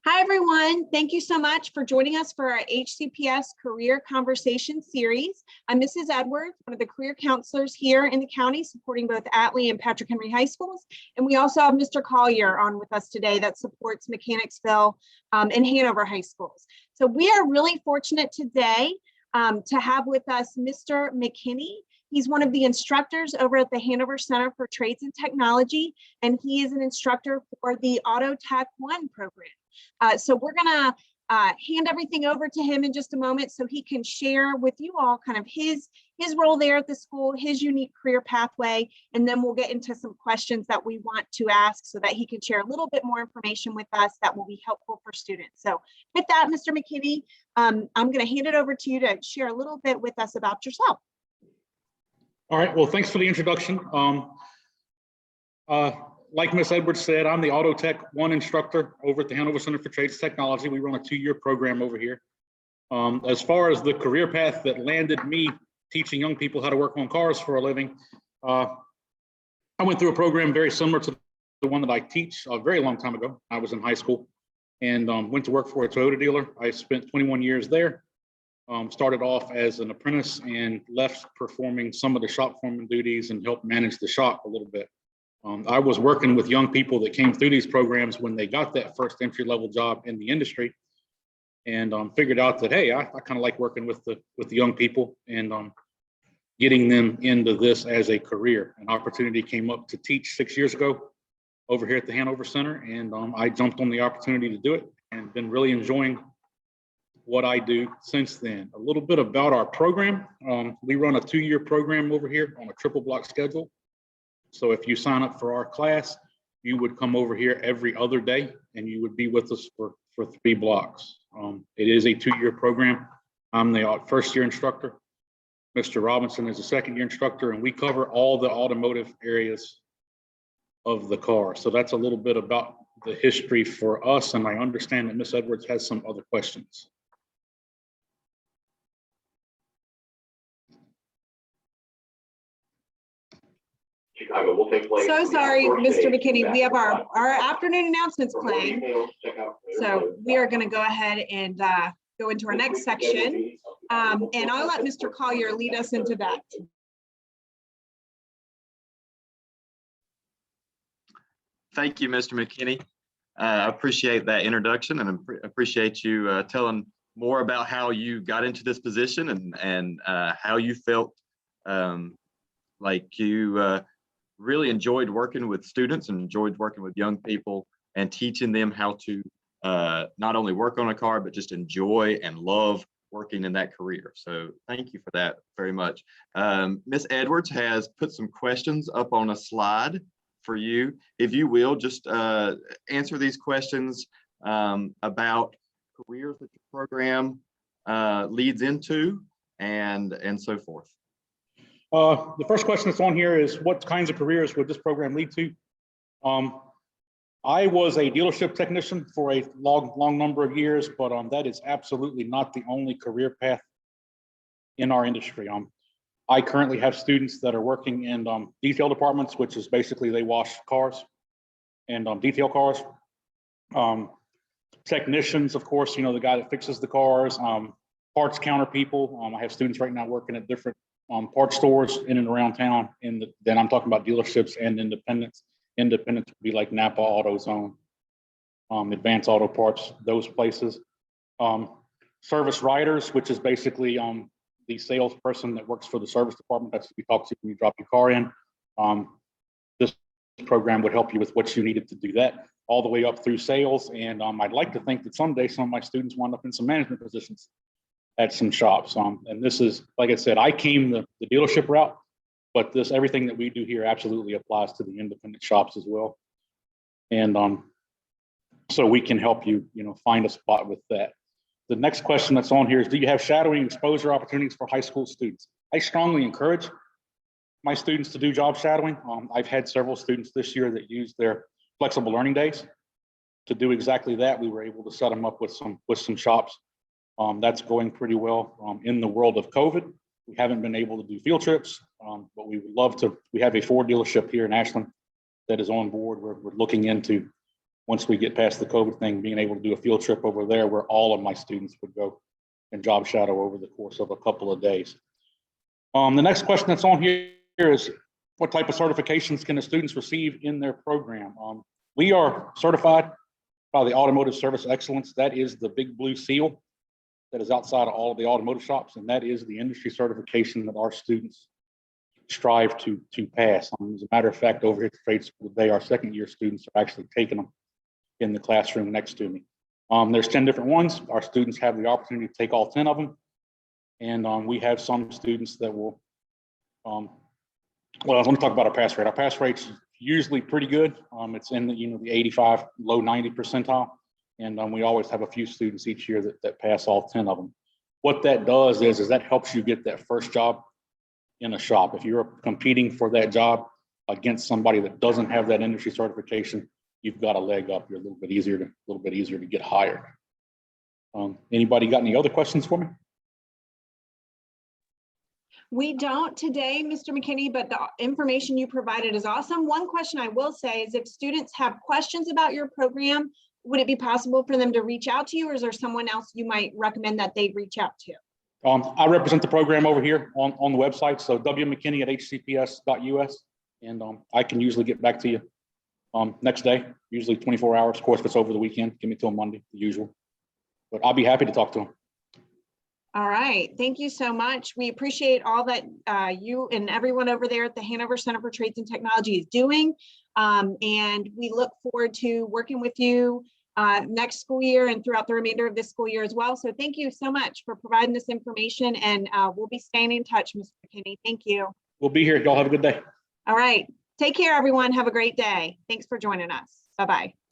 Hi, everyone. Thank you so much for joining us for our HCPS Career Conversation Series. I'm Mrs. Edwards, one of the career counselors here in the county, supporting both Atlee and Patrick Henry High Schools. And we also have Mr. Collier on with us today that supports Mechanicsville and Hanover High Schools. So we are really fortunate today to have with us Mr. McKinney. He's one of the instructors over at the Hanover Center for Trades and Technology, and he is an instructor for the Auto Tech I program. So we're gonna hand everything over to him in just a moment so he can share with you all kind of his role there at the school, his unique career pathway, and then we'll get into some questions that we want to ask so that he can share a little bit more information with us that will be helpful for students. So with that, Mr. McKinney, I'm gonna hand it over to you to share a little bit with us about yourself. All right, well, thanks for the introduction. Like Ms. Edwards said, I'm the Auto Tech I instructor over at the Hanover Center for Trades and Technology. We run a 2-year program over here. As far as the career path that landed me teaching young people how to work on cars for a living, I went through a program very similar to the one that I teach a very long time ago. I was in high school and went to work for a Toyota dealer. I spent 21 years there. Started off as an apprentice and left performing some of the shop foreman duties and helped manage the shop a little bit. I was working with young people that came through these programs when they got that first entry-level job in the industry, and figured out that, hey, I kind of like working with the young people and getting them into this as a career. An opportunity came up to teach 6 years ago over here at the Hanover Center, and I jumped on the opportunity to do it and been really enjoying what I do since then. A little bit about our program. We run a 2-year program over here on a triple block schedule. So if you sign up for our class, you would come over here every other day and you would be with us for 3 blocks. It is a 2-year program. I'm the first-year instructor. Mr. Robinson is a second-year instructor, and we cover all the automotive areas of the car. So that's a little bit about the history for us, and I understand that Ms. Edwards has some other questions. Chicago will take place. So sorry, Mr. McKinney, we have our afternoon announcements playing. So we are going to go ahead and go into our next section. And I'll let Mr. Collier lead us into that. Thank you, Mr. McKinney. I appreciate that introduction and appreciate you telling more about how you got into this position and how you felt like you really enjoyed working with students and enjoyed working with young people and teaching them how to not only work on a car, but just enjoy and love working in that career. So thank you for that very much. Ms. Edwards has put some questions up on a slide for you. If you will, just answer these questions about careers that your program leads into and so forth. The first question that's on here is, what kinds of careers would this program lead to? I was a dealership technician for a long number of years, but that is absolutely not the only career path in our industry. I currently have students that are working in detail departments, which is basically they wash cars and detail cars. Technicians, of course, you know, the guy that fixes the cars, parts counter people. I have students right now working at different parts stores in and around town. Then I'm talking about dealerships and independents. Independents would be like Napa, AutoZone, Advanced Auto Parts, those places. Service writers, which is basically the salesperson that works for the service department. That's who you talk to when you drop your car in. This program would help you with what you needed to do that, all the way up through sales. And I'd like to think that someday some of my students wind up in some management positions at some shops. And this is, like I said, I came the dealership route, but everything that we do here absolutely applies to the independent shops as well. And so we can help you, find a spot with that. The next question that's on here is, do you have shadowing exposure opportunities for high school students? I strongly encourage my students to do job shadowing. I've had several students this year that use their flexible learning days to do exactly that. We were able to set them up with some shops. That's going pretty well. In the world of COVID, we haven't been able to do field trips, but we would love to. We have a Ford dealership here in Ashland that is on board. We're looking into once we get past the COVID thing, being able to do a field trip over there where all of my students would go and job shadow over the course of a couple of days. The next question that's on here is, what type of certifications can the students receive in their program? We are certified by the Automotive Service Excellence. That is the big blue seal that is outside of all of the automotive shops, and that is the industry certification that our students strive to pass. As a matter of fact, over here at the trade school today, our second-year students are actually taking them in the classroom next to me. There's 10 different ones. Our students have the opportunity to take all 10 of them, and we have some students that will. Well, let me talk about our pass rate. Our pass rate's usually pretty good. It's in the 85, low 90 percentile. And we always have a few students each year that pass all 10 of them. What that does is that helps you get that first job in a shop. If you're competing for that job against somebody that doesn't have that industry certification, you've got a leg up. You're a little bit easier to get hired. Anybody got any other questions for me? We don't today, Mr. McKinney, but the information you provided is awesome. One question I will say is, if students have questions about your program, would it be possible for them to reach out to you, or is there someone else you might recommend that they reach out to? I represent the program over here on the website, so wmckinney@hcps.us, and I can usually get back to you next day, usually 24 hours. Of course, if it's over the weekend, give me till Monday, the usual. But I'll be happy to talk to them. All right, thank you so much. We appreciate all that you and everyone over there at the Hanover Center for Trades and Technology is doing. And we look forward to working with you next school year and throughout the remainder of this school year as well. So thank you so much for providing this information, and we'll be staying in touch, Mr. McKinney. Thank you. We'll be here. Y'all have a good day. All right, take care, everyone. Have a great day. Thanks for joining us. Bye-bye.